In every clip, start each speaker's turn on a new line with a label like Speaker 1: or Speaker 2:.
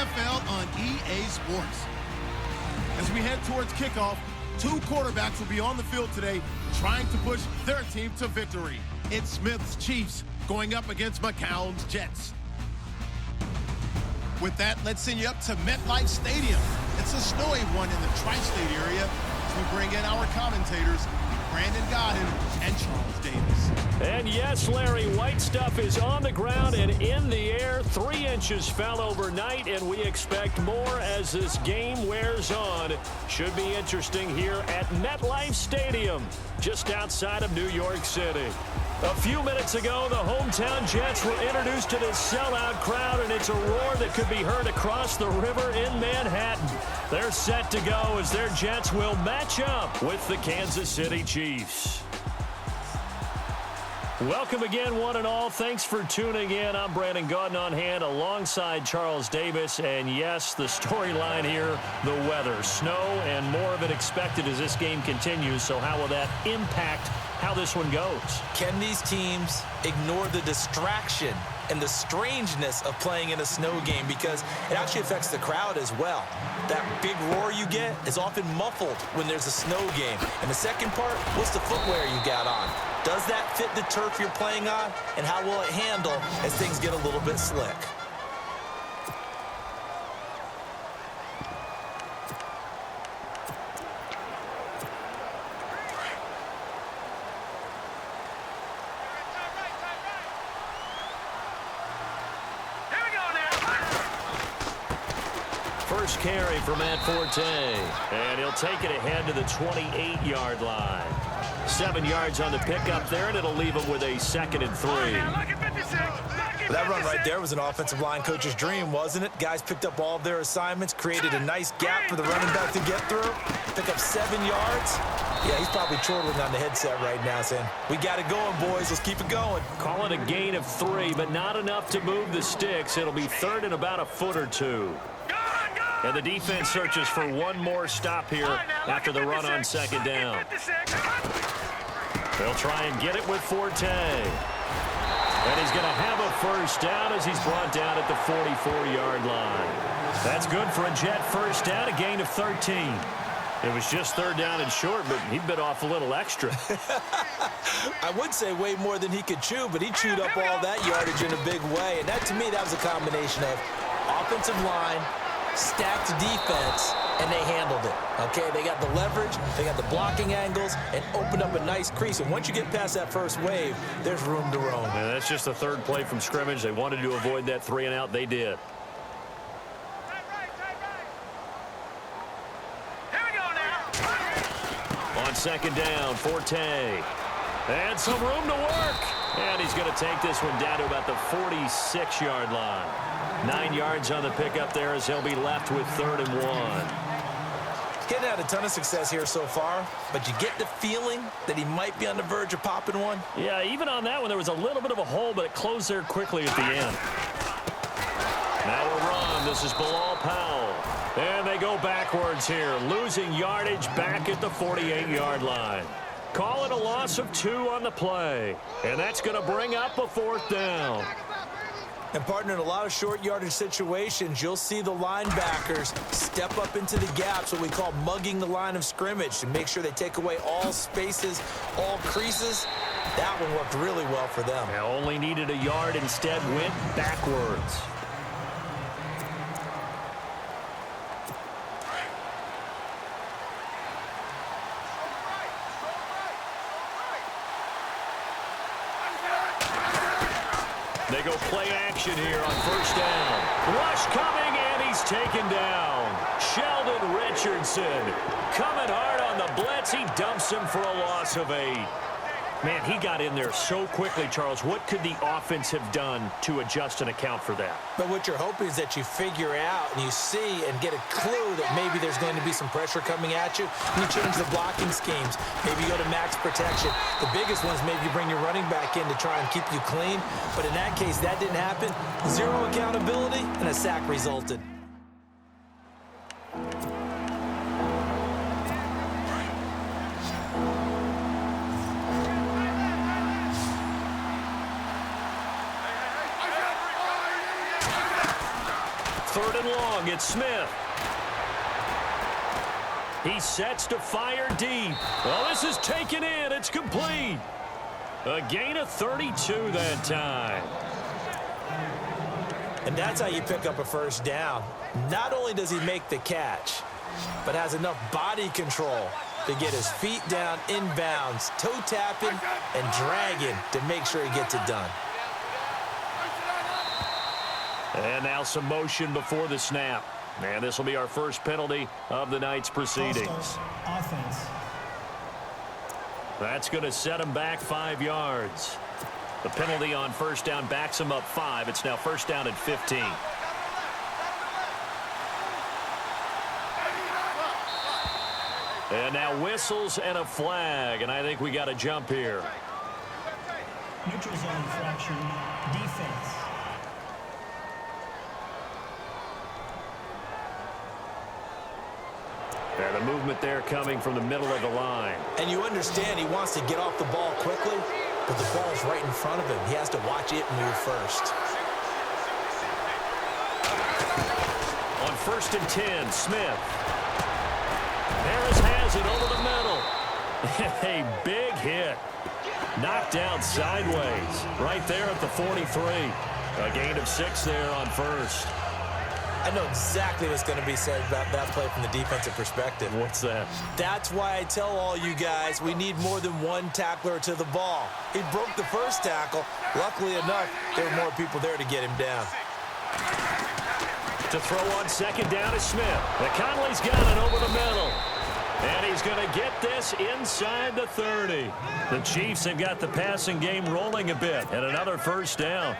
Speaker 1: NFL on EA Sports. As we head towards kickoff, two quarterbacks will be on the field today trying to push their team to victory. It's Smith's Chiefs going up against McCown's Jets. With that, let's send you up to MetLife Stadium. It's a snowy one in the tri-state area as we bring in our commentators, Brandon Godden and Charles Davis.
Speaker 2: And yes, Larry, white stuff is on the ground and in the air. 3 inches fell overnight, and we expect more as this game wears on. Should be interesting here at MetLife Stadium, just outside of New York City. A few minutes ago, the hometown Jets were introduced to this sellout crowd, and it's a roar that could be heard across the river in Manhattan. They're set to go as their Jets will match up with the Kansas City Chiefs. Welcome again, one and all. Thanks for tuning in. I'm Brandon Gaudin on hand alongside Charles Davis. And yes, the storyline here, the weather. Snow and more of it expected as this game continues. So how will that impact how this one goes?
Speaker 3: Can these teams ignore the distraction and the strangeness of playing in a snow game? Because it actually affects the crowd as well. That big roar you get is often muffled when there's a snow game. And the second part, what's the footwear you got on? Does that fit the turf you're playing on? And how will it handle as things get a little bit slick?
Speaker 2: First carry for Matt Forte, and he'll take it ahead to the 28-yard line. 7 yards on the pickup there, and it'll leave him with a 2nd and 3.
Speaker 3: Well, that run right there was an offensive line coach's dream, wasn't it? Guys picked up all of their assignments, created a nice gap for the running back to get through, pick up 7 yards. Yeah, he's probably chortling on the headset right now saying, we got it going, boys. Let's keep it going.
Speaker 2: Call it a gain of 3, but not enough to move the sticks. It'll be 3rd and about a foot or 2. And the defense searches for one more stop here after the run on 2nd down. They'll try and get it with Forte. And he's going to have a first down as he's brought down at the 44-yard line. That's good for a Jet first down, a gain of 13. It was just 3rd down and short, but he bit off a little extra.
Speaker 3: I would say way more than he could chew, but he chewed up all that yardage in a big way. And that, to me, that was a combination of offensive line, stacked defense, and they handled it. Okay, they got the leverage, they got the blocking angles, and opened up a nice crease. And once you get past that first wave, there's room to roam.
Speaker 2: And that's just the 3rd play from scrimmage. They wanted to avoid that 3 and out. They did. On 2nd down, Forte. And some room to work. And he's going to take this one down to about the 46-yard line. 9 yards on the pickup there as he'll be left with 3rd and 1.
Speaker 3: He's had a ton of success here so far, but you get the feeling that he might be on the verge of popping one.
Speaker 2: Yeah, even on that one, there was a little bit of a hole, but it closed there quickly at the end. Now a run. This is Bilal Powell. And they go backwards here, losing yardage back at the 48-yard line. Call it a loss of 2 on the play. And that's going to bring up a 4th down.
Speaker 3: And, partner, in a lot of short yardage situations, you'll see the linebackers step up into the gaps, what we call mugging the line of scrimmage, to make sure they take away all spaces, all creases. That one worked really well for them.
Speaker 2: They only needed a yard, instead went backwards. They go play action here on 1st down. Rush coming, and he's taken down. Sheldon Richardson coming hard on the blitz. He dumps him for a loss of 8. Man, he got in there so quickly, Charles. What could the offense have done to adjust and account for that?
Speaker 3: But what you're hoping is that you figure out and you see and get a clue that maybe there's going to be some pressure coming at you, and you change the blocking schemes. Maybe you go to max protection. The biggest one is maybe you bring your running back in to try and keep you clean. But in that case, that didn't happen. 0 accountability, and a sack resulted.
Speaker 2: 3rd and long. It's Smith. He sets to fire deep. Well, this is taken in. It's complete. A gain of 32 that time.
Speaker 3: And that's how you pick up a first down. Not only does he make the catch, but has enough body control to get his feet down inbounds, toe tapping and dragging to make sure he gets it done.
Speaker 2: And now some motion before the snap. And this will be our first penalty of the night's proceedings.
Speaker 4: Offense.
Speaker 2: That's going to set him back 5 yards. The penalty on first down backs him up 5. It's now first down at 15. And now whistles and a flag, and I think we got a jump here.
Speaker 4: Neutral zone infraction. Defense.
Speaker 2: And the movement there coming from the middle of the line.
Speaker 3: And you understand he wants to get off the ball quickly, but the ball's right in front of him. He has to watch it move first.
Speaker 2: On 1st and 10, Smith. Harris has it over the middle. A big hit. Knocked down sideways. Right there at the 43. A gain of 6 there on first.
Speaker 3: I know exactly what's going to be said about that play from the defensive perspective.
Speaker 2: What's that?
Speaker 3: That's why I tell all you guys we need more than one tackler to the ball. He broke the first tackle. Luckily enough, there were more people there to get him down.
Speaker 2: To throw on 2nd down is Smith. McConley's got it over the middle. And he's going to get this inside the 30. The Chiefs have got the passing game rolling a bit. And another first down.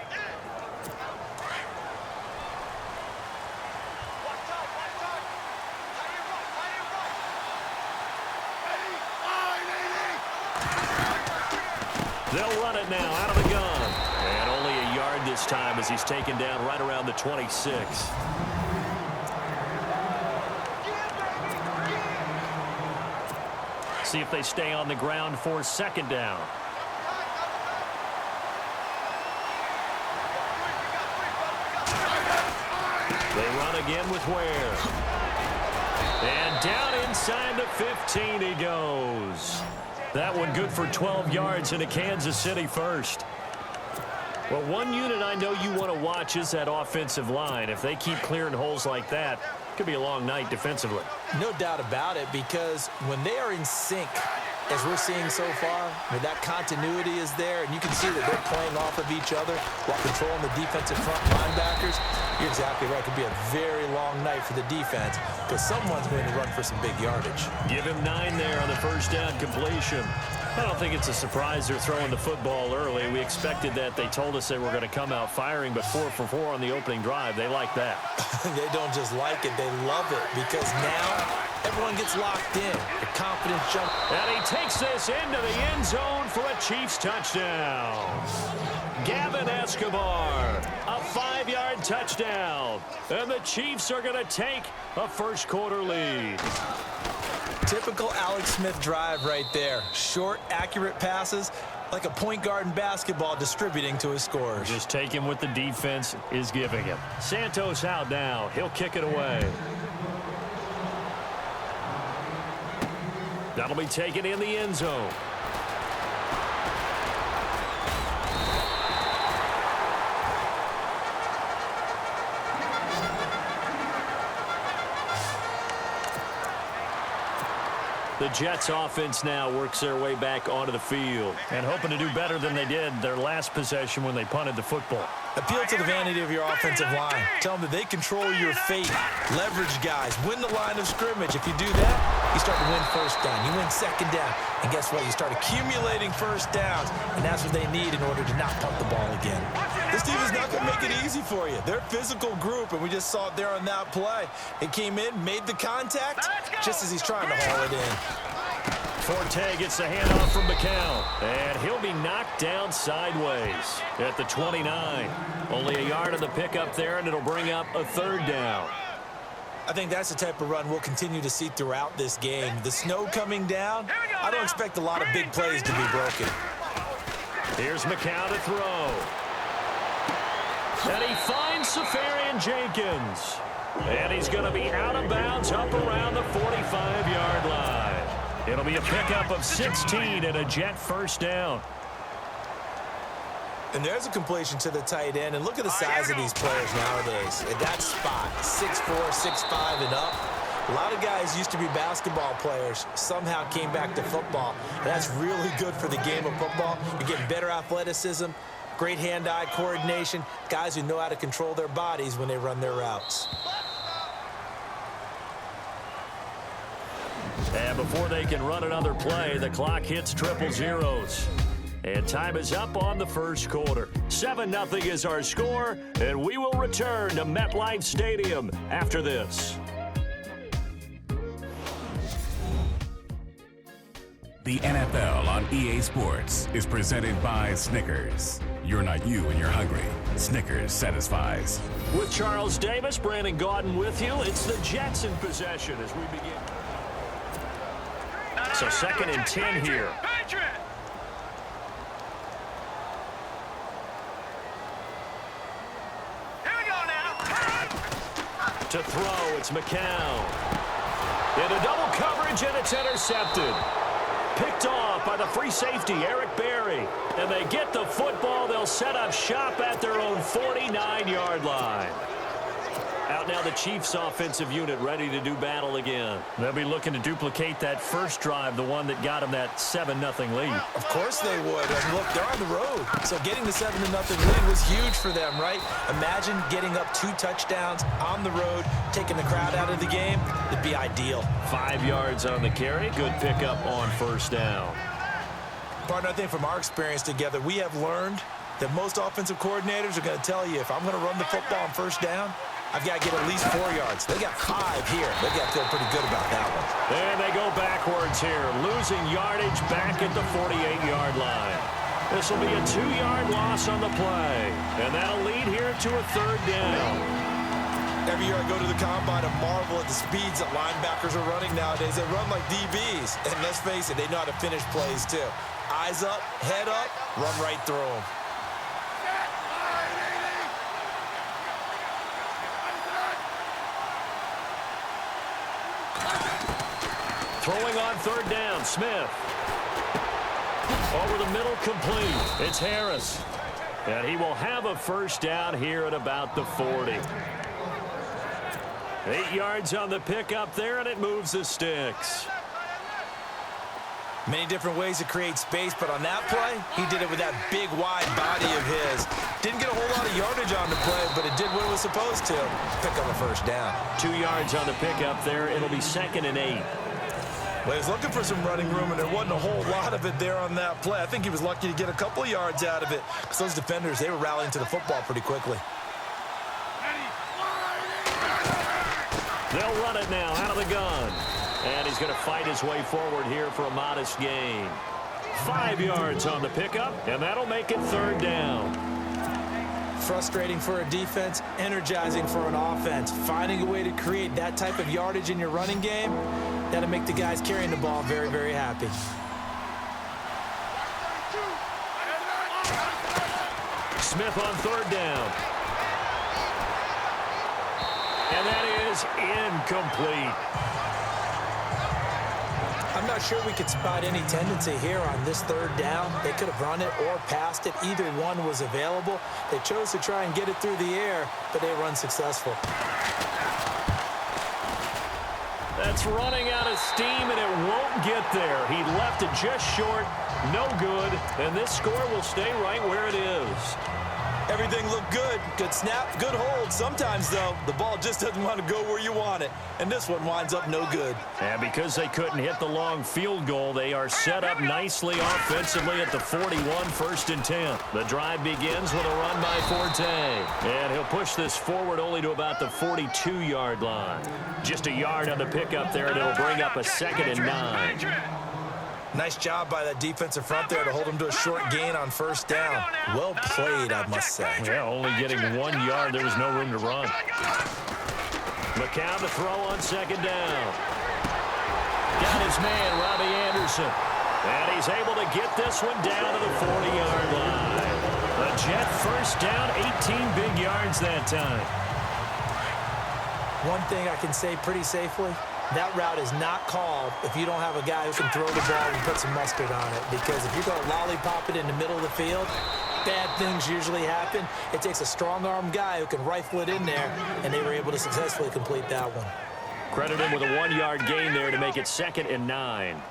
Speaker 2: They'll run it now out of the gun. And only a yard this time as he's taken down right around the 26. See if they stay on the ground for 2nd down. They run again with Ware. And down inside the 15 he goes. That one good for 12 yards into Kansas City first. Well, one unit I know you want to watch is that offensive line. If they keep clearing holes like that, it could be a long night defensively.
Speaker 3: No doubt about it, because when they are in sync, as we're seeing so far, I mean, that continuity is there, and you can see that they're playing off of each other while controlling the defensive front linebackers. You're exactly right. It could be a very long night for the defense because someone's going to run for some big yardage.
Speaker 2: Give him 9 there on the first down completion. I don't think it's a surprise they're throwing the football early. We expected that. They told us they were going to come out firing, but 4 for 4 on the opening drive. They like that.
Speaker 3: They don't just like it. They love it because now everyone gets locked in. The confidence jump.
Speaker 2: And he takes this into the end zone for a Chiefs touchdown. Gavin Escobar, a 5-yard touchdown. And the Chiefs are going to take a first quarter lead.
Speaker 3: Typical Alex Smith drive right there. Short, accurate passes like a point guard in basketball distributing to his scorers.
Speaker 2: Just take him what the defense is giving him. Santos out now. He'll kick it away. That'll be taken in the end zone. The Jets offense now works their way back onto the field and hoping to do better than they did their last possession when they punted the football.
Speaker 3: Appeal to the vanity of your offensive line. Tell them that they control your fate. Leverage guys. Win the line of scrimmage. If you do that, you start to win first down. You win 2nd down. And guess what? You start accumulating first downs. And that's what they need in order to not punt the ball again. This team is not going to make it easy for you. They're a physical group, and we just saw it there on that play. It came in, made the contact, just as he's trying to haul it in.
Speaker 2: Forte gets the handoff from McCown, and he'll be knocked down sideways at the 29. Only a yard on the pickup there, and it'll bring up a 3rd down.
Speaker 3: I think that's the type of run we'll continue to see throughout this game. The snow coming down, I don't expect a lot of big plays to be broken.
Speaker 2: Here's McCown to throw. And he finds finds Safarian-Jenkins. And he's going to be out of bounds up around the 45-yard line. It'll be a pickup of 16 and a Jet first down.
Speaker 3: And there's a completion to the tight end. And look at the size of these players nowadays. At that spot, 6'4", 6'5", and up. A lot of guys used to be basketball players, somehow came back to football. And that's really good for the game of football. You're getting better athleticism, great hand-eye coordination, guys who know how to control their bodies when they run their routes.
Speaker 2: And before they can run another play, the clock hits triple zeros. And time is up on the first quarter. 7-0 is our score, and we will return to MetLife Stadium after this.
Speaker 5: The NFL on EA Sports is presented by Snickers. You're not you when you're hungry. Snickers satisfies.
Speaker 2: With Charles Davis, Brandon Gaudin with you. It's the Jets in possession as we begin. So 2nd and 10 here. To throw, it's McCown. Into double coverage, and it's intercepted. Picked off by the free safety, Eric Berry. And they get the football. They'll set up shop at their own 49-yard line. Out now the Chiefs offensive unit ready to do battle again. They'll be looking to duplicate that first drive, the one that got them that 7-0 lead.
Speaker 3: Of course they would. And look, they're on the road. So getting the 7-0 lead was huge for them, right? Imagine getting up 2 touchdowns on the road, taking the crowd out of the game. It'd be ideal.
Speaker 2: 5 yards on the carry. Good pickup on first down.
Speaker 3: Partner, I think from our experience together, we have learned that most offensive coordinators are going to tell you, if I'm going to run the football on first down, I've got to get at least 4 yards. They got 5 here. They got to feel pretty good about that one.
Speaker 2: And they go backwards here, losing yardage back at the 48-yard line. This will be a 2-yard loss on the play, and that'll lead here to a 3rd down.
Speaker 3: Every year I go to the combine and marvel at the speeds that linebackers are running nowadays. They run like DBs, and let's face it, they know how to finish plays too. Eyes up, head up, run right through them.
Speaker 2: Throwing on 3rd down, Smith. Over the middle, complete. It's Harris. And he will have a first down here at about the 40. 8 yards on the pickup there, and it moves the sticks.
Speaker 3: Many different ways to create space, but on that play, he did it with that big, wide body of his. Didn't get a whole lot of yardage on the play, but it did what it was supposed to. Pick up a first down.
Speaker 2: 2 yards on the pickup there. It'll be 2nd and 8.
Speaker 3: Well, he was looking for some running room, and there wasn't a whole lot of it there on that play. I think he was lucky to get a couple of yards out of it, because those defenders, they were rallying to the football pretty quickly.
Speaker 2: They'll run it now out of the gun. And he's going to fight his way forward here for a modest gain. 5 yards on the pickup, and that'll make it 3rd down.
Speaker 3: Frustrating for a defense, energizing for an offense. Finding a way to create that type of yardage in your running game, that'll make the guys carrying the ball very, very happy.
Speaker 2: Smith on 3rd down. And that is incomplete.
Speaker 3: I'm not sure we could spot any tendency here on this 3rd down. They could have run it or passed it. Either one was available. They chose to try and get it through the air, but they were unsuccessful.
Speaker 2: That's running out of steam, and it won't get there. He left it just short, no good, and this score will stay right where it is.
Speaker 3: Everything looked good. Good snap, good hold. Sometimes, though, the ball just doesn't want to go where you want it. And this one winds up no good.
Speaker 2: And because they couldn't hit the long field goal, they are set up nicely offensively at the 41, 1st and 10. The drive begins with a run by Forte. And he'll push this forward only to about the 42-yard line. Just a yard on the pickup there, and it'll bring up a 2nd and 9.
Speaker 3: Nice job by that defensive front there to hold him to a short gain on 1st down. Well played, I must say.
Speaker 2: Yeah, only getting 1 yard. There was no room to run. McCown to throw on 2nd down. Got his man, Robbie Anderson. And he's able to get this one down to the 40-yard line. The Jet first down, 18 big yards that time.
Speaker 3: One thing I can say pretty safely, that route is not called if you don't have a guy who can throw the ball and put some mustard on it. Because if you're going to lollipop it in the middle of the field, bad things usually happen. It takes a strong-arm guy who can rifle it in there, and they were able to successfully complete that one.
Speaker 2: Credit him with a 1-yard gain there to make it 2nd and 9.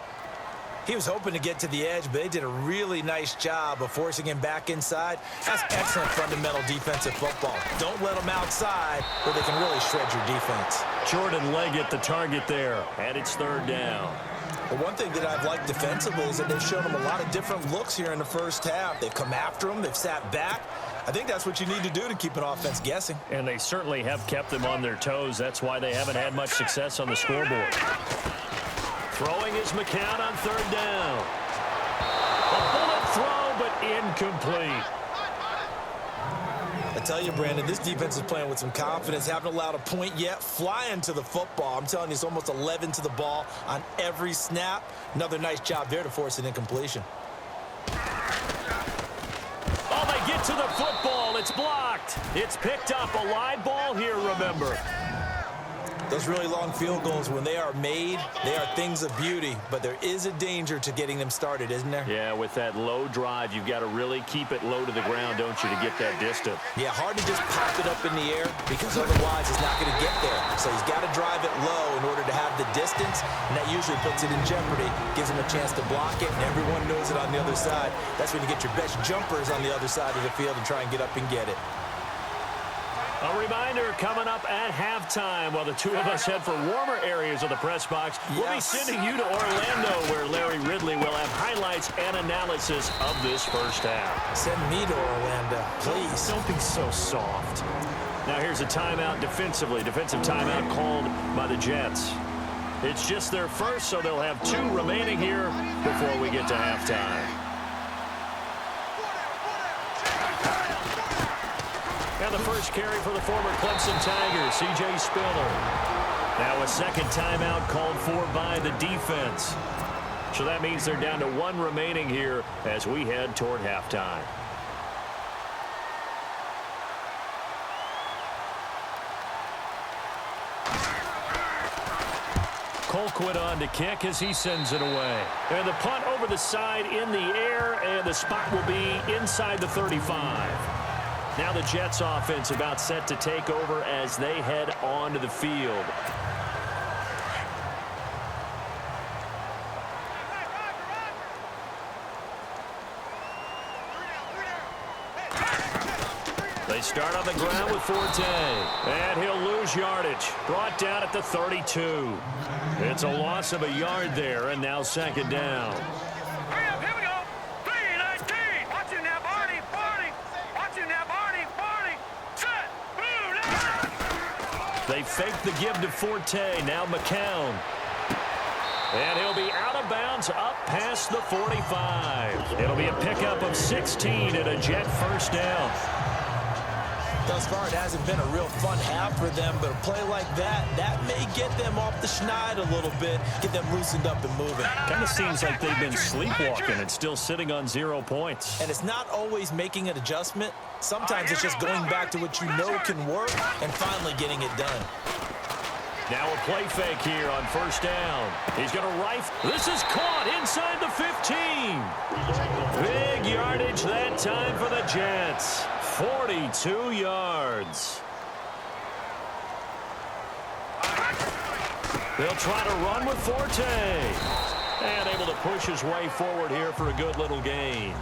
Speaker 3: He was hoping to get to the edge, but they did a really nice job of forcing him back inside. That's excellent fundamental defensive football. Don't let them outside where they can really shred your defense.
Speaker 2: Jordan Leggett the target there, and it's 3rd down.
Speaker 3: Well, one thing that I've liked defensively is that they've shown them a lot of different looks here in the first half. They've come after them. They've sat back. I think that's what you need to do to keep an offense guessing.
Speaker 2: And they certainly have kept them on their toes. That's why they haven't had much success on the scoreboard. Throwing is McCown on 3rd down. A bullet throw, but incomplete.
Speaker 3: I tell you, Brandon, this defense is playing with some confidence. Haven't allowed a point yet. Flying to the football. I'm telling you, it's almost 11 to the ball on every snap. Another nice job there to force an incompletion.
Speaker 2: Oh, they get to the football. It's blocked. It's picked up. A live ball here, remember.
Speaker 3: Those really long field goals, when they are made, they are things of beauty, but there is a danger to getting them started, isn't there?
Speaker 2: Yeah, with that low drive, you've got to really keep it low to the ground, don't you, to get that distance.
Speaker 3: Yeah, hard to just pop it up in the air because otherwise it's not going to get there. So he's got to drive it low in order to have the distance, and that usually puts it in jeopardy, gives him a chance to block it, and everyone knows it on the other side. That's when you get your best jumpers on the other side of the field and try and get up and get it.
Speaker 2: A reminder coming up at halftime while the two of us head for warmer areas of the press box. We'll be sending you to Orlando where Larry Ridley will have highlights and analysis of this first half.
Speaker 3: Send me to Orlando, please.
Speaker 2: Don't be so soft. Now here's a timeout defensively. Defensive timeout called by the Jets. It's just their first, so they'll have 2 remaining here before we get to halftime. Now the first carry for the former Clemson Tigers, C.J. Spiller. Now a second timeout called for by the defense. So that means they're down to 1 remaining here as we head toward halftime. Colquitt on to kick as he sends it away. And the punt over the side in the air, and the spot will be inside the 35. Now the Jets offense about set to take over as they head onto the field. They start on the ground with Forte. And he'll lose yardage. Brought down at the 32. It's a loss of a yard there, and now 2nd down. They fake the give to Forte. Now McCown. And he'll be out of bounds up past the 45. It'll be a pickup of 16 and a Jet first down.
Speaker 3: Thus far, it hasn't been a real fun half for them, but a play like that may get them off the schneid a little bit, get them loosened up and moving.
Speaker 2: Kind of seems like they've been sleepwalking and still sitting on 0 points.
Speaker 3: And it's not always making an adjustment. Sometimes it's just going back to what you know can work and finally getting it done.
Speaker 2: Now a play fake here on first down. He's going to rifle. This is caught inside the 15. Big yardage that time for the Jets. 42 yards. They'll try to run with Forte. And able to push his way forward here for a good little gain.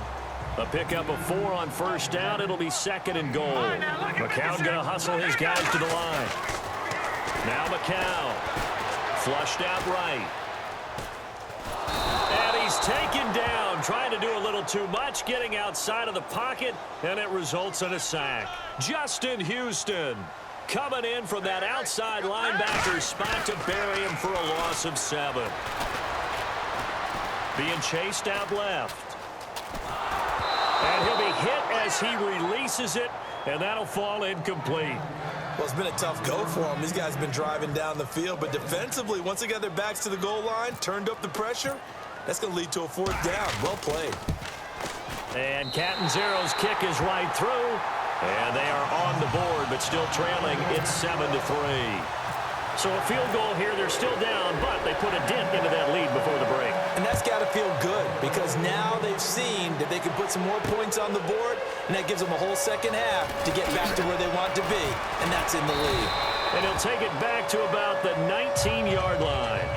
Speaker 2: A pickup of 4 on first down. It'll be 2nd and goal. McCown going to hustle his guys to the line. Now McCown. Flushed out right. And he's taken down, trying to do a little too much, getting outside of the pocket, and it results in a sack. Justin Houston coming in from that outside linebacker spot to bury him for a loss of 7. Being chased out left. And he'll be hit as he releases it, and that'll fall incomplete.
Speaker 3: Well, it's been a tough go for them. These guys have been driving down the field, but defensively, once they got their backs to the goal line, turned up the pressure, that's going to lead to a 4th down. Well played.
Speaker 2: And Catanzero's kick is right through. And they are on the board, but still trailing. It's 7-3. So a field goal here. They're still down, but they put a dent into that lead before the break.
Speaker 3: And that's got to feel good because now they've seen that they can put some more points on the board, and that gives them a whole second half to get back to where they want to be, and that's in the lead.
Speaker 2: And he'll take it back to about the 19-yard line.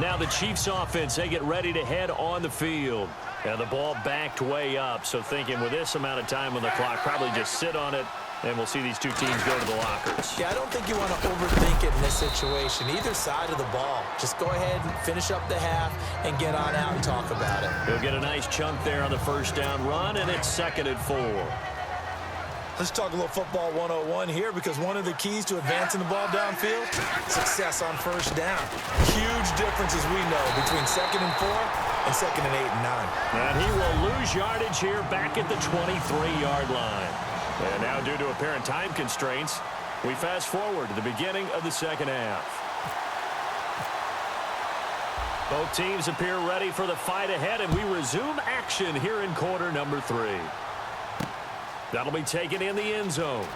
Speaker 2: Now the Chiefs offense, they get ready to head on the field. And the ball backed way up, so thinking with this amount of time on the clock, probably just sit on it, and we'll see these two teams go to the lockers.
Speaker 3: Yeah, I don't think you want to overthink it in this situation. Either side of the ball. Just go ahead and finish up the half and get on out and talk about it.
Speaker 2: He'll get a nice chunk there on the first down run, and it's 2nd and 4.
Speaker 3: Let's talk a little football 101 here because one of the keys to advancing the ball downfield, success on first down. Huge difference, as we know, between 2nd and 4 and 2nd and 8 and 9.
Speaker 2: And he will lose yardage here back at the 23-yard line. And now, due to apparent time constraints, we fast forward to the beginning of the second half. Both teams appear ready for the fight ahead, and we resume action here in quarter number 3. That'll be taken in the end zone.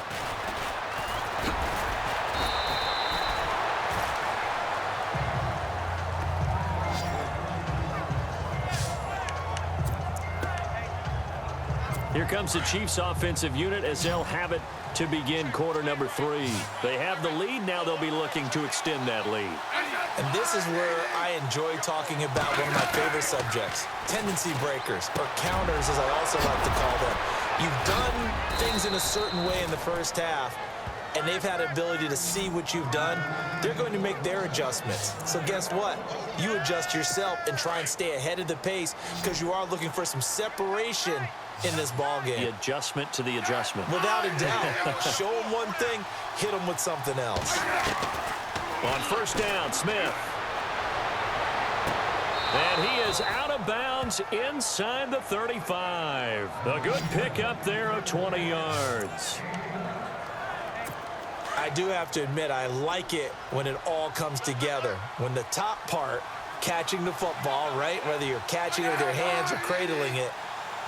Speaker 2: Here comes the Chiefs offensive unit as they'll have it to begin quarter number 3. They have the lead. Now they'll be looking to extend that lead.
Speaker 3: And this is where I enjoy talking about one of my favorite subjects, tendency breakers, or counters as I also like to call them. You've done things in a certain way in the first half, and they've had the ability to see what you've done. They're going to make their adjustments. So guess what? You adjust yourself and try and stay ahead of the pace because you are looking for some separation in this ball game.
Speaker 2: The adjustment to the adjustment.
Speaker 3: Without a doubt. Show them one thing, hit them with something else.
Speaker 2: On first down, Smith. And he is out of bounds inside the 35. A good pickup there of 20 yards.
Speaker 3: I do have to admit, I like it when it all comes together. When the top part, catching the football, right, whether you're catching it with your hands or cradling it,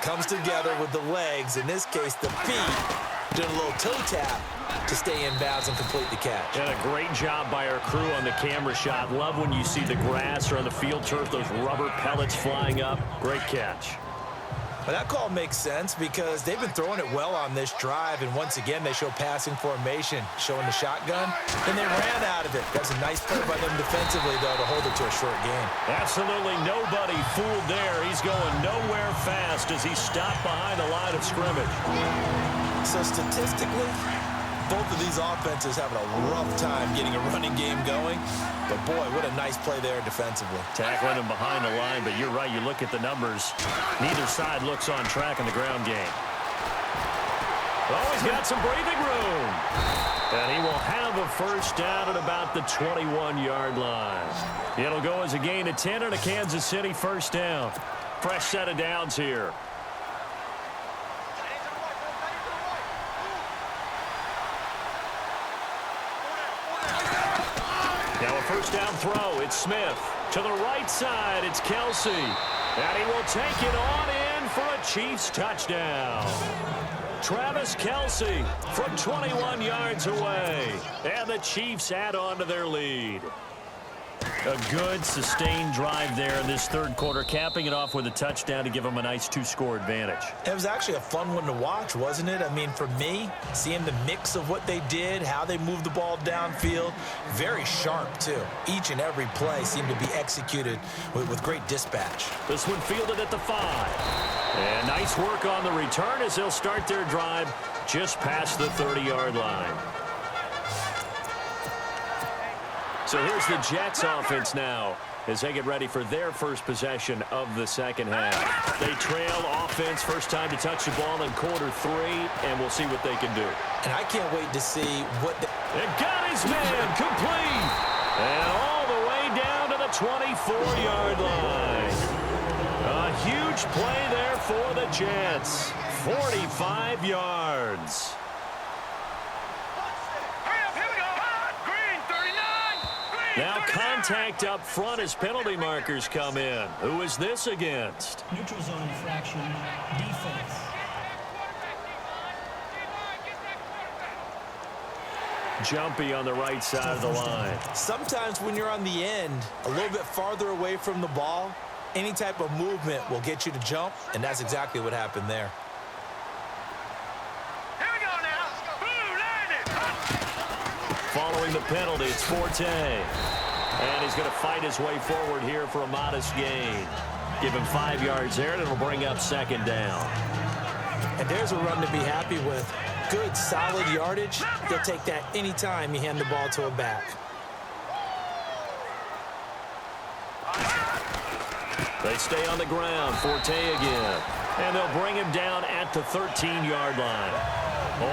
Speaker 3: comes together with the legs, in this case the feet, doing a little toe tap to stay in bounds and complete the catch.
Speaker 2: And a great job by our crew on the camera shot. Love when you see the grass or on the field turf, those rubber pellets flying up. Great catch.
Speaker 3: Well, that call makes sense because they've been throwing it well on this drive, and once again they show passing formation, showing the shotgun, and they ran out of it. That's a nice play by them defensively, though, to hold it to a short gain.
Speaker 2: Absolutely nobody fooled there. He's going nowhere fast as he stopped behind the line of scrimmage.
Speaker 3: So statistically, both of these offenses having a rough time getting a running game going. But, boy, what a nice play there defensively.
Speaker 2: Tackling him behind the line, but you're right. You look at the numbers. Neither side looks on track in the ground game. Oh, he's got some breathing room. And he will have a first down at about the 21-yard line. It'll go as a gain of 10 and a Kansas City first down. Fresh set of downs here. Now a first down throw. It's Smith. To the right side, it's Kelsey. And he will take it on in for a Chiefs touchdown. Travis Kelsey from 21 yards away. And the Chiefs add on to their lead. A good, sustained drive there in this third quarter, capping it off with a touchdown to give them a nice 2-score advantage.
Speaker 3: It was actually a fun one to watch, wasn't it? I mean, for me, seeing the mix of what they did, how they moved the ball downfield, very sharp, too. Each and every play seemed to be executed with great dispatch.
Speaker 2: This one fielded at the 5. And nice work on the return as they'll start their drive just past the 30-yard line. So here's the Jets offense now as they get ready for their first possession of the second half. They trail offense, first time to touch the ball in quarter 3, and we'll see what they can do.
Speaker 3: And I can't wait to see what they...
Speaker 2: And got his man complete. And all the way down to the 24-yard line. A huge play there for the Jets. 45 yards. Now contact up front as penalty markers come in. Who is this against?
Speaker 4: Neutral zone infraction, defense.
Speaker 2: Jumpy on the right side of the line.
Speaker 3: Sometimes when you're on the end, a little bit farther away from the ball, any type of movement will get you to jump, and that's exactly what happened there.
Speaker 6: Here we go now. Blue landed.
Speaker 2: Following the penalty, it's Forte. And he's going to fight his way forward here for a modest gain. Give him 5 yards there, and it'll bring up second down.
Speaker 3: And there's a run to be happy with. Good, solid yardage. He'll take that anytime you hand the ball to a back.
Speaker 2: They stay on the ground. Forte again. And they'll bring him down at the 13-yard line.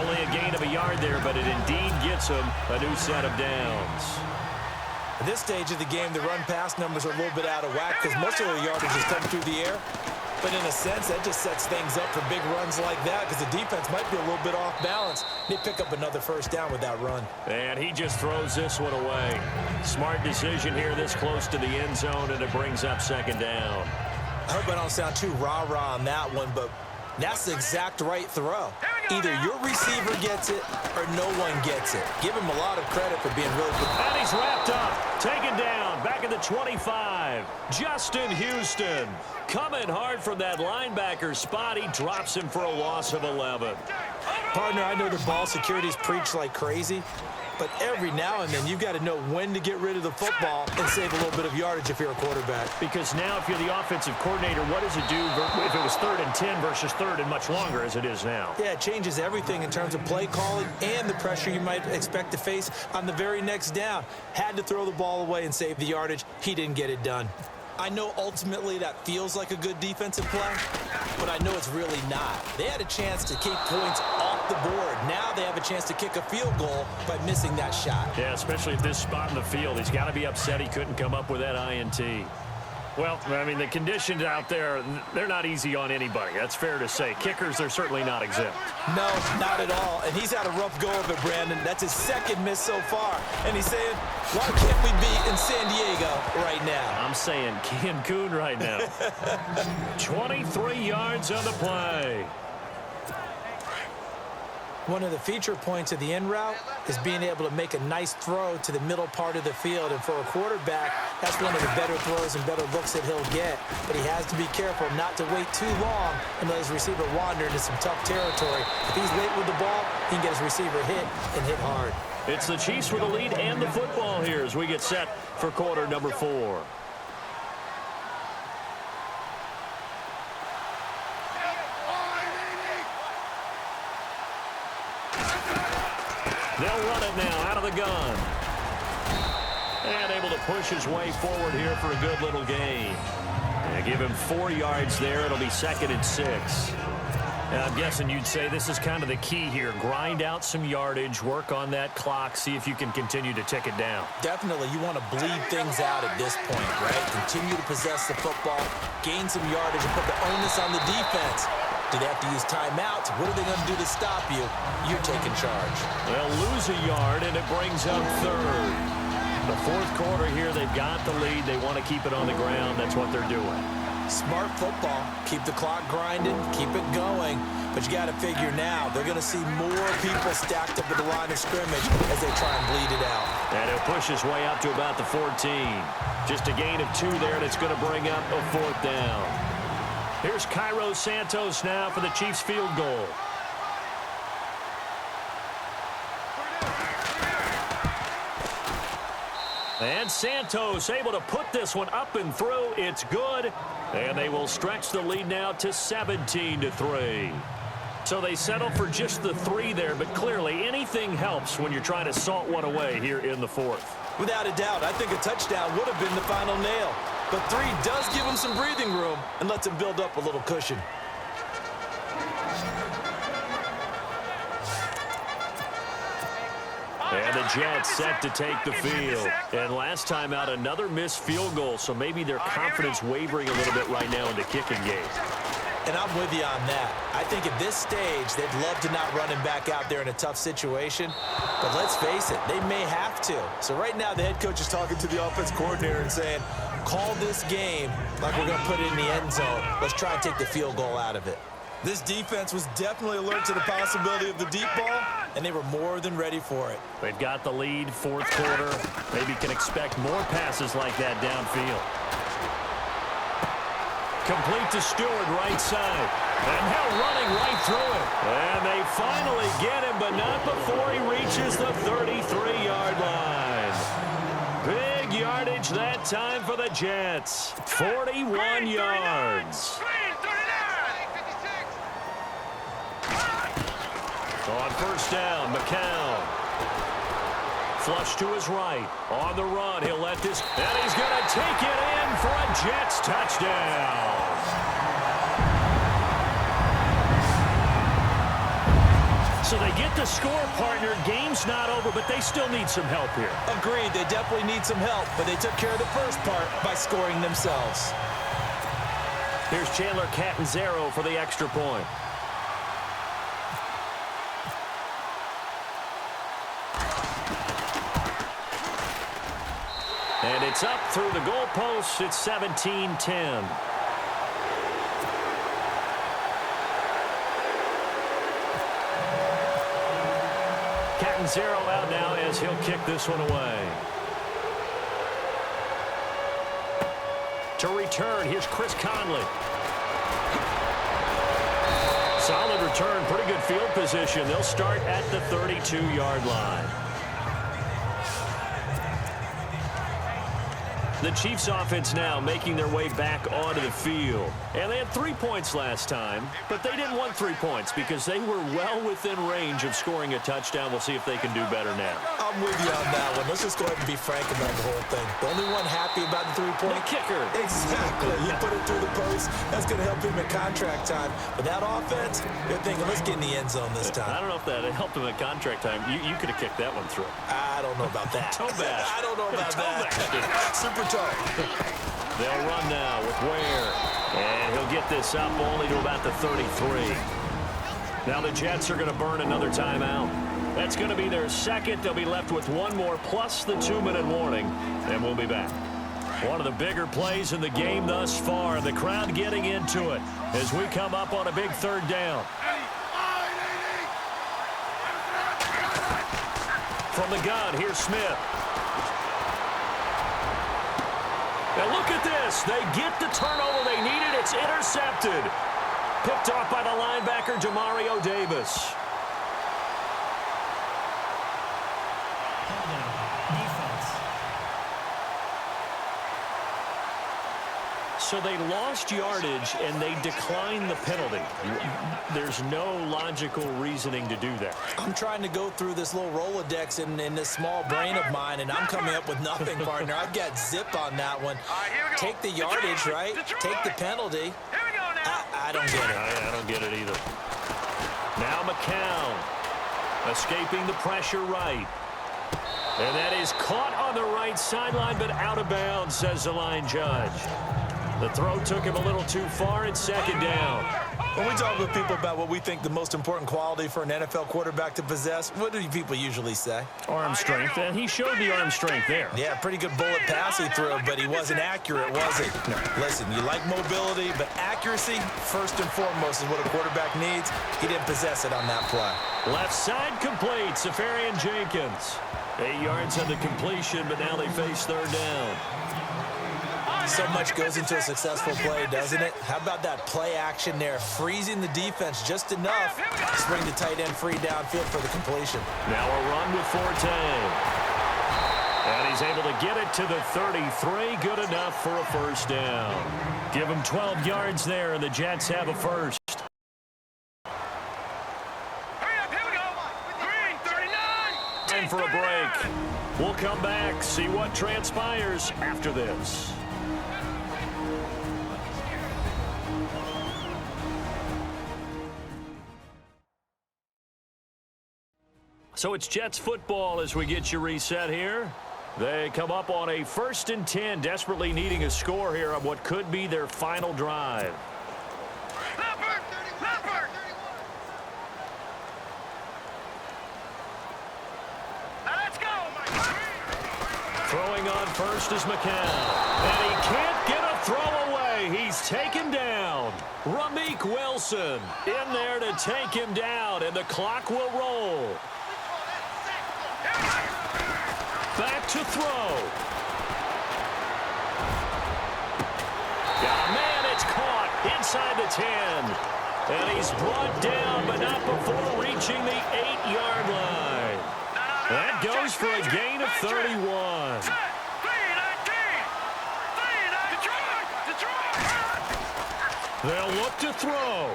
Speaker 2: Only a gain of a yard there, but it indeed gets him a new set of downs.
Speaker 3: At this stage of the game, the run-pass numbers are a little bit out of whack because most of their yardage has come through the air. But in a sense, that just sets things up for big runs like that because the defense might be a little bit off balance. They pick up another first down with that run.
Speaker 2: And he just throws this one away. Smart decision here this close to the end zone, and it brings up second down.
Speaker 3: I hope I don't sound too rah-rah on that one, but that's the exact right throw. Either your receiver gets it or no one gets it. Give him a lot of credit for being really good.
Speaker 2: And he's wrapped up, taken down, back at the 25. Justin Houston coming hard from that linebacker spot. He drops him for a loss of 11.
Speaker 3: Partner, I know the ball security's preached like crazy, but every now and then you've got to know when to get rid of the football and save a little bit of yardage if you're a quarterback.
Speaker 2: Because now if you're the offensive coordinator, what does it do if it was 3rd and 10 versus 3rd and much longer as it is now?
Speaker 3: Yeah, it changes everything in terms of play calling and the pressure you might expect to face on the very next down. Had to throw the ball away and save the yardage. He didn't get it done. I know ultimately that feels like a good defensive play, but I know it's really not. They had a chance to keep points off the board. Now they have a chance to kick a field goal by missing that shot.
Speaker 2: Yeah, especially at this spot in the field. He's got to be upset he couldn't come up with that INT. Well, I mean, the conditions out there, they're not easy on anybody. That's fair to say. Kickers, they're certainly not exempt.
Speaker 3: No, not at all. And he's had a rough go of it, Brandon. That's his 2nd miss so far. And he's saying, why can't we be in San Diego right now?
Speaker 2: I'm saying Cancun right now. 23 yards on the play.
Speaker 3: One of the feature points of the in route is being able to make a nice throw to the middle part of the field. And for a quarterback, that's one of the better throws and better looks that he'll get. But he has to be careful not to wait too long and let his receiver wander into some tough territory. If he's late with the ball, he can get his receiver hit and hit hard.
Speaker 2: It's the Chiefs with the lead and the football here as we get set for quarter number 4. They'll run it now out of the gun. And able to push his way forward here for a good little gain. And give him 4 yards there. It'll be 2nd and 6. And I'm guessing you'd say this is kind of the key here. Grind out some yardage, work on that clock, see if you can continue to tick it down.
Speaker 3: Definitely, you want to bleed things out at this point, right? Continue to possess the football, gain some yardage, and put the onus on the defense. Do they have to use timeouts? What are they going to do to stop you? You're taking charge.
Speaker 2: They'll lose a yard, and it brings up 3rd. The 4th quarter here, they've got the lead. They want to keep it on the ground. That's what they're doing.
Speaker 3: Smart football. Keep the clock grinding. Keep it going. But you got to figure now, they're going to see more people stacked up at the line of scrimmage as they try and bleed it out.
Speaker 2: And he'll push his way up to about the 14. Just a gain of 2 there, and it's going to bring up a 4th down. Here's Cairo Santos now for the Chiefs field goal. And Santos able to put this one up and through. It's good. And they will stretch the lead now to 17-3. So they settle for just the 3 there, but clearly anything helps when you're trying to salt one away here in the 4th.
Speaker 3: Without a doubt, I think a touchdown would have been the final nail. But 3 does give him some breathing room and lets him build up a little cushion.
Speaker 2: And the Jets set to take the field. And last time out, another missed field goal, so maybe their confidence wavering a little bit right now in the kicking game.
Speaker 3: And I'm with you on that. I think at this stage, they'd love to not run him back out there in a tough situation. But let's face it, they may have to. So right now, the head coach is talking to the offense coordinator and saying, call this game like we're going to put it in the end zone. Let's try and take the field goal out of it. This defense was definitely alert to the possibility of the deep ball, and they were more than ready for it.
Speaker 2: They've got the lead, fourth quarter. Maybe can expect more passes like that downfield. Complete to Stewart, right side. And now running right through it. And they finally get him, but not before he reaches the 33-yard line. Big yardage that time for the Jets. 41 yards. On first down, McCown. Flush to his right. On the run, he'll let this, and he's going to take it in for a Jets touchdown. So they get the score, partner. Game's not over, but they still need some help here.
Speaker 3: Agreed, they definitely need some help, but they took care of the first part by scoring themselves.
Speaker 2: Here's Chandler Catanzaro for the extra point. And it's up through the goalposts. It's 17-10. Catanzaro out now as he'll kick this one away. To return, here's Chris Conley. Solid return, pretty good field position. They'll start at the 32-yard line. The Chiefs offense now making their way back onto the field. And they had 3 points last time, but they didn't want 3 points because they were well within range of scoring a touchdown. We'll see if they can do better now.
Speaker 3: I'm with you on that one. Let's just go ahead and be frank about the whole thing. The only one happy about the 3-point
Speaker 2: The kicker.
Speaker 3: Exactly. You put it through the post. That's going to help him at contract time. But that offense, they're thinking, let's get in the end zone this time.
Speaker 2: I don't know if that helped him at contract time. You could have kicked that one through.
Speaker 3: I don't know about that.
Speaker 2: Toe bash.
Speaker 3: I don't know about that. Super toe.
Speaker 2: They'll run now with Ware. And he'll get this up only to about the 33. Now the Jets are going to burn another timeout. That's going to be their second. They'll be left with one more plus the 2-minute warning. And we'll be back. One of the bigger plays in the game thus far. The crowd getting into it as we come up on a big third down. From the gun, here's Smith. And look at this. They get the turnover they needed. It's intercepted. Picked off by the linebacker, Demario Davis. So they lost yardage, and they declined the penalty. There's no logical reasoning to do that.
Speaker 3: I'm trying to go through this little Rolodex in this small brain of mine, and I'm coming up with nothing, partner. I've got zip on that one. Take the yardage, right? Take the penalty. I don't get it.
Speaker 2: I don't get it either. Now McCown escaping the pressure right. And that is caught on the right sideline, but out of bounds, says the line judge. The throw took him a little too far. It's second down.
Speaker 3: When we talk with people about what we think the most important quality for an NFL quarterback to possess, what do people usually say?
Speaker 2: Arm strength, and he showed the arm strength there.
Speaker 3: Yeah, pretty good bullet pass he threw, but he wasn't accurate, was he? No. Listen, you like mobility, but accuracy, first and foremost, is what a quarterback needs. He didn't possess it on that play.
Speaker 2: Left side complete, Safarian Jenkins. 8 yards on the completion, but now they face third down.
Speaker 3: So much goes into a successful play, doesn't it? How about that play action there, freezing the defense just enough to bring the tight end free downfield for the completion.
Speaker 2: Now a run with Forte. And he's able to get it to the 33. Good enough for a first down. Give him 12 yards there, and the Jets have a first. Time for a break. We'll come back, see what transpires after this. So it's Jets football as we get you reset here. They come up on a 1st and 10, desperately needing a score here on what could be their final drive. Throwing on first is McCown. And he can't get a throw away. He's taken down. Ramik Wilson in there to take him down, and the clock will roll. Back to throw. Oh, man, it's caught inside the 10. And he's brought down, but not before reaching the 8-yard line. That goes for a gain of 31. They'll look to throw.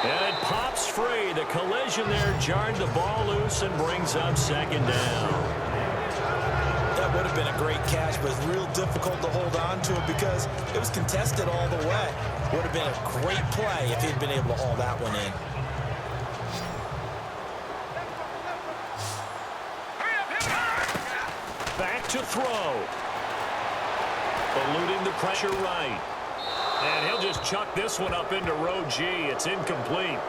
Speaker 2: And it pops free. The collision there jarred the ball loose and brings up second down.
Speaker 3: That would have been a great catch, but it's real difficult to hold on to it because it was contested all the way. Would have been a great play if he'd been able to haul that one in.
Speaker 2: Back to throw. Eluding the pressure right. And he'll just chuck this one up into row G. It's incomplete.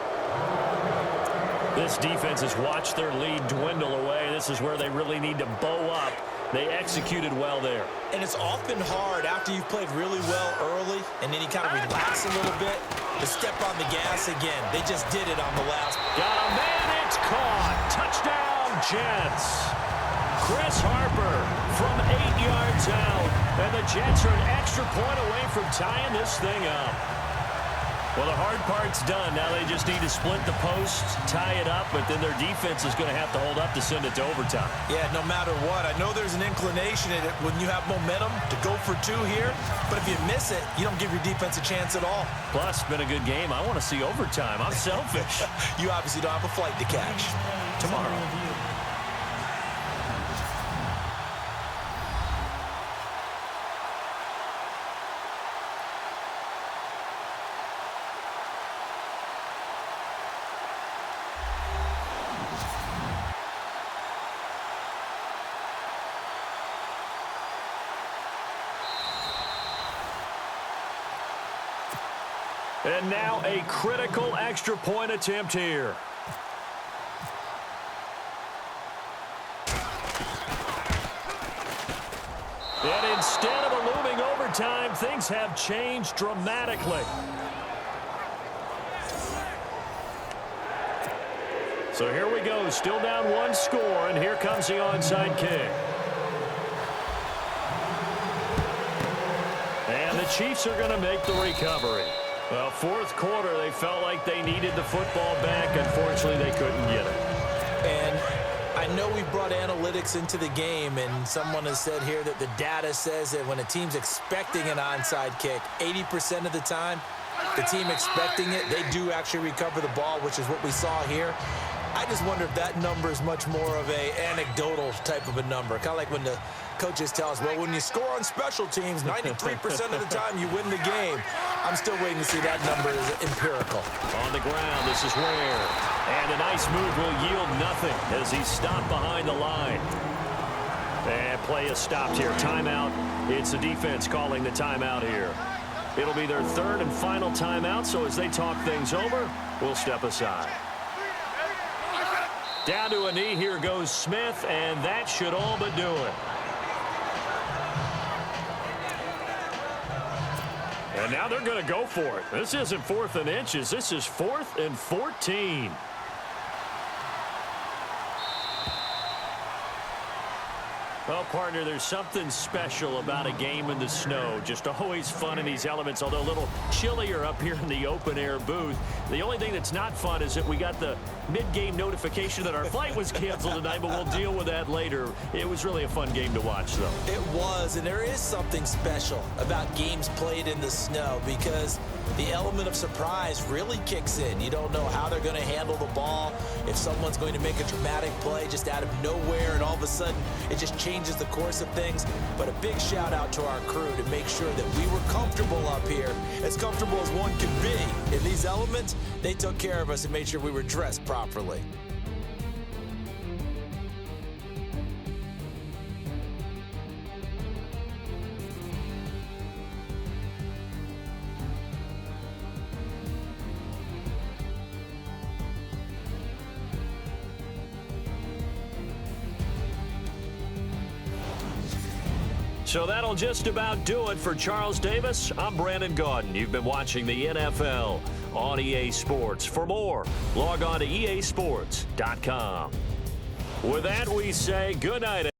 Speaker 2: This defense has watched their lead dwindle away. This is where they really need to bow up. They executed well there.
Speaker 3: And it's often hard after you've played really well early and then you kind of relax a little bit to step on the gas again. They just did it on the last.
Speaker 2: Got a man, it's caught. Touchdown, Jets. Chris Harper from 8 yards out. And the Jets are an extra point away from tying this thing up. Well, the hard part's done. Now they just need to split the post, tie it up, but then their defense is going to have to hold up to send it to overtime.
Speaker 3: Yeah, no matter what. I know there's an inclination in it when you have momentum to go for two here, but if you miss it, you don't give your defense a chance at all.
Speaker 2: Plus, it's been a good game. I want to see overtime. I'm selfish.
Speaker 3: You obviously don't have a flight to catch.
Speaker 2: Tomorrow. And now a critical extra point attempt here. And instead of a looming overtime, things have changed dramatically. So here we go, still down one score, and here comes the onside kick. And the Chiefs are going to make the recovery. Well, fourth quarter, they felt like they needed the football back. Unfortunately, they couldn't get it.
Speaker 3: And I know we brought analytics into the game, and someone has said here that the data says that when a team's expecting an onside kick, 80% of the time, the team expecting it, they do actually recover the ball, which is what we saw here. I just wonder if that number is much more of a anecdotal type of a number. Kind of like when the coaches tell us, well, when you score on special teams, 93% of the time you win the game. I'm still waiting to see that number is empirical.
Speaker 2: On the ground, this is Ware. And a nice move will yield nothing as he's stopped behind the line. And play is stopped here. Timeout. It's the defense calling the timeout here. It'll be their third and final timeout, so as they talk things over, we'll step aside. Down to a knee, here goes Smith, and that should all but do it. And now they're going to go for it. This isn't 4th and inches. This is 4th and 14. Well, partner, there's something special about a game in the snow. Just always fun in these elements, although a little chillier up here in the open-air booth. The only thing that's not fun is that we got the mid-game notification that our flight was canceled tonight, but we'll deal with that later. It was really a fun game to watch, though.
Speaker 3: It was, and there is something special about games played in the snow because the element of surprise really kicks in. You don't know how they're going to handle the ball, if someone's going to make a dramatic play just out of nowhere, and all of a sudden it just changes the course of things. But a big shout out to our crew to make sure that we were comfortable up here, as comfortable as one could be. In these elements, they took care of us and made sure we were dressed properly.
Speaker 2: So that'll just about do it for Charles Davis. I'm Brandon Gaudin. You've been watching the NFL on EA Sports. For more, log on to easports.com. With that, we say good night.